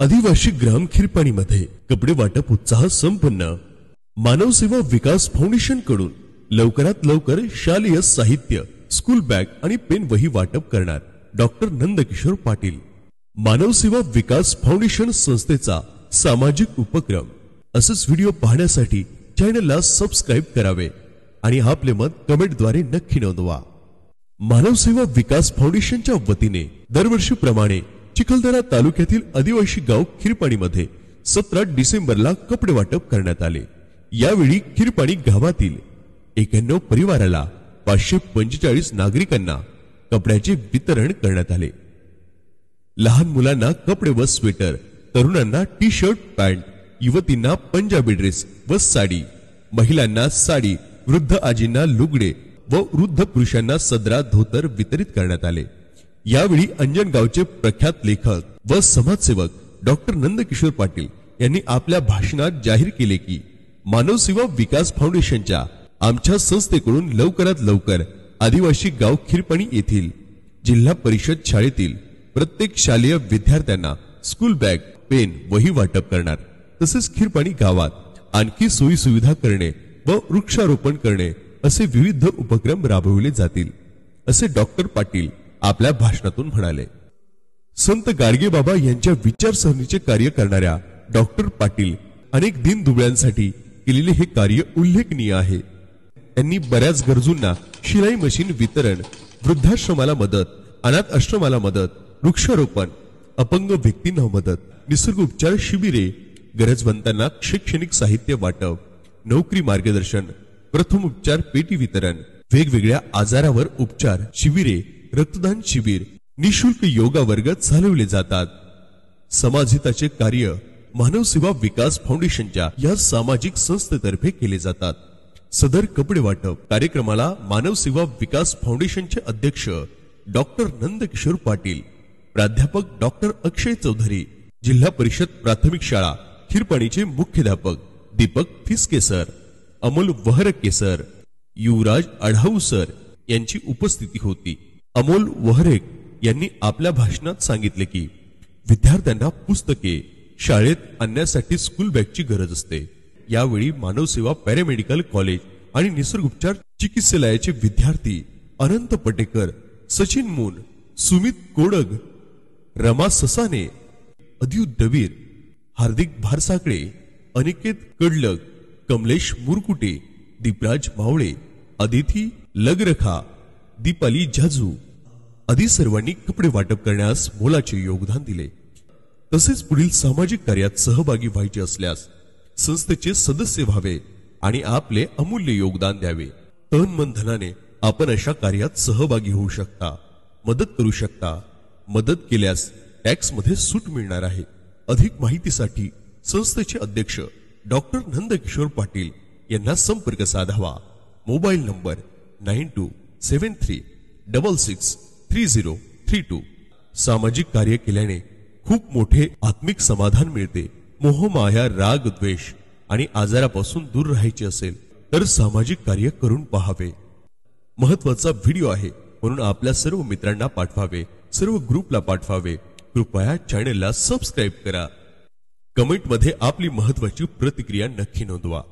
आदिवासी ग्राम खिरपाणीमध्ये कपडे वाटप उत्साह संपन्न। मानव सेवा विकास फाउंडेशन कडून लवकरात लवकर शालेय साहित्य, स्कूल बॅग आणि पेन वही वाटप करणार डॉक्टर नंदकिशोर पाटील। मानव सेवा विकास फाउंडेशन संस्थेचा सामाजिक उपक्रम। असेच व्हिडिओ पाहण्यासाठी चॅनलला सबस्क्राइब करावे आणि आपले मत कमेंटद्वारे नक्की नोंदवा। मानव सेवा विकास फाउंडेशनच्या वतीने दरवर्षीप्रमाणे चिखलदरा तालुक्यातील आदिवासी गाव खिरपाणीमध्ये 17 डिसेंबरला कपडे वाटप करण्यात आले। यावेळी खिरपाणी गावातील 91 परिवाराला 545 नागरिकांना कपड्याचे वितरण करण्यात आले। लहान मुलांना कपडे व स्वेटर, तरुणांना टी शर्ट पॅन्ट, युवतींना पंजाबी ड्रेस व साडी, महिलांना साडी, वृद्ध आजींना लुगडे व वृद्ध पुरुषांना सदरा धोतर वितरित करण्यात आले। यावेळी अंजनगावचे प्रख्यात लेखक व समाजसेवक डॉक्टर नंदकिशोर पाटील यांनी आपल्या भाषणात जाहीर केले की मानव सेवा विकास फाउंडेशनच्या आमच्या संस्थेकडून लवकरात लवकर आदिवासी गाव खिरपाणी येथील जिल्हा परिषद शाळेतील प्रत्येक शालेय विद्यार्थ्यांना स्कूल बॅग, पेन, वही वाटप करणार। तसेच खिरपाणी गावात आणखी सोयी सुविधा करणे व वृक्षारोपण करणे असे विविध उपक्रम राबविले जातील, असे डॉक्टर पाटील आपल्या भाषणातून म्हणाले। संत गाडगे बाबा यांच्या विचारसरणीचे कार्य करणाऱ्या डॉक्टर पाटील अनेक दीनदुबळ्यांसाठी केलेले हे कार्य उल्लेखनीय आहे। त्यांनी बऱ्याच गरजूंना शिलाई मशीन वितरण, वृद्धाश्रमाला मदत, अनाथ आश्रमाला मदत, वृक्षारोपण, अपंग व्यक्तींना मदत, निसर्ग उपचार शिबिरे, गरजवंतांना शैक्षणिक साहित्य वाटप, नोकरी मार्गदर्शन, प्रथम उपचार पेटी वितरण, वेगवेगळ्या आजारावर उपचार शिबिरे, रक्तदान शिबिर, निशुल्क योगा वर्ग चालवले जातात। समाजहिताचे कार्य मानव सेवा विकास फाउंडेशनच्या या सामाजिक संस्थेतर्फे केले जातात। सदर कपडे वाटप कार्यक्रमाला मानव सेवा विकास फाउंडेशनचे अध्यक्ष डॉक्टर नंदकिशोर पाटील, प्राध्यापक डॉक्टर अक्षय चौधरी, जिल्हा परिषद प्राथमिक शाळा खिरपाणीचे मुख्याध्यापक दीपक फिसके सर, अमोल वहरके सर, युवराज आढाऊ सर यांची उपस्थिती होती। अमोल वहरेक यांनी आपल्या भाषणात सांगितले की विद्यार्थ्यांना पुस्तके शाळेत आणण्यासाठी स्कूल बॅगची गरज असते। यावेळी मानव सेवा पॅरामेडिकल कॉलेज आणि निसर्गोपचार चिकित्सालयाचे विद्यार्थी अनंत पटेकर, सचिन मून, सुमित कोडग, रमा ससाने, अद्युत डवीर, हार्दिक भारसाकडे, अनिकेत कडलग, कमलेश मुरकुटे, दीपराज मावळे, अदिती लगरखा, दीपाली झाजू आदी सर्वांनी कपडे वाटप करण्यास मोलाचे योगदान दिले। तसेच पुढील सामाजिक कार्यात सहभागी व्हायचे असल्यास संस्थेचे सदस्य व्हावे आणि आपले अमूल्य योगदान द्यावे। तन मन धनाने आपण अशा कार्यात सहभागी होऊ शकता, मदत करू शकता। मदत केल्यास टॅक्स मध्ये सूट मिळणार आहे। अधिक माहितीसाठी संस्थेचे अध्यक्ष डॉक्टर नंदकिशोर पाटील यांना संपर्क साधावा। Mobile number 9273663032। सामाजिक कार्य केल्याने खूप मोठे आत्मिक समाधान मिळते। मोहमाया, राग, द्वेष आणि आजारापासून दूर राहायचे असेल तर सामाजिक कार्य करून पाहावे। महत्त्वाचा व्हिडिओ आहे म्हणून आपल्या सर्व मित्रांना पाठवावे, सर्व ग्रुपला पाठवावे। कृपया चॅनलला सबस्क्राइब करा। कमेंट मध्ये आपली महत्त्वाची प्रतिक्रिया नक्की नोंदवा।